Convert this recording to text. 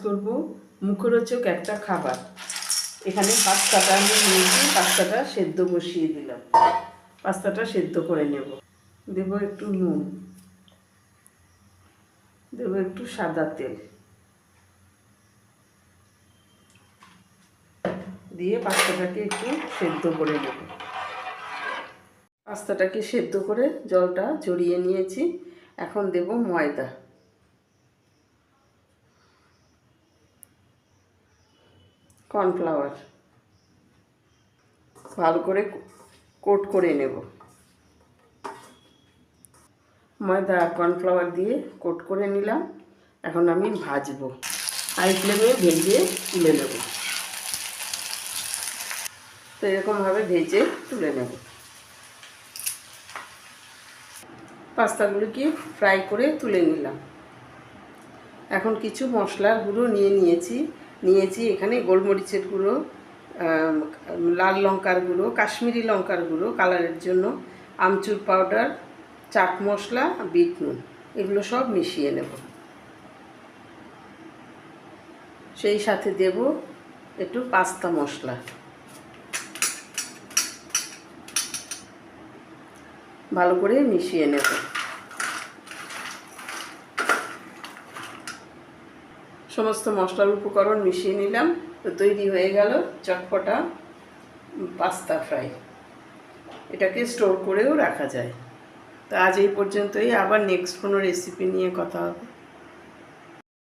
করব মুখরোচক একটা খাবার। এখানে পাস্তাটা আমি নিয়েছি, পাস্তাটা সেদ্ধ বসিয়ে দিলাম। পাস্তাটা সেদ্ধ করে নেব। দেব একটু নুন, দেব একটু সাদা তেল, দিয়ে পাস্তাটাকে একটু সেদ্ধ করে নেব। পাস্তাটাকে সেদ্ধ করে জলটা ঝরিয়ে নিয়েছি। এখন দেব ময়দা, কর্নফ্লাওয়ার, ভালো করে কোট করে নেব। ময়দা কর্নফ্লাওয়ার দিয়ে কোট করে নিলাম। এখন আমি ভাজবো, হাই ফ্লেমে ভেজে তুলে নেব। তো এরকমভাবে ভেজে তুলে নেব। পাস্তাগুলোকে ফ্রাই করে তুলে নিলাম। এখন কিছু মশলার গুঁড়ো নিয়েছি এখানে গোলমরিচের গুঁড়ো, লাল লঙ্কার গুঁড়ো, কাশ্মীরি লঙ্কার গুঁড়ো কালারের জন্য, আমচুর পাউডার, চাট মশলা, বিট নুন, এগুলো সব মিশিয়ে নেব। সেই সাথে দেব একটু পাস্তা মশলা। ভালো করে মিশিয়ে নেব। সমস্ত মশলার উপকরণ মিশিয়ে নিলাম। তো তৈরি হয়ে গেল চটপটা পাস্তা ফ্রাই। এটাকে স্টোর করেও রাখা যায়। তো আজ এই পর্যন্তই, আবার নেক্সট কোনো রেসিপি নিয়ে কথা হবে।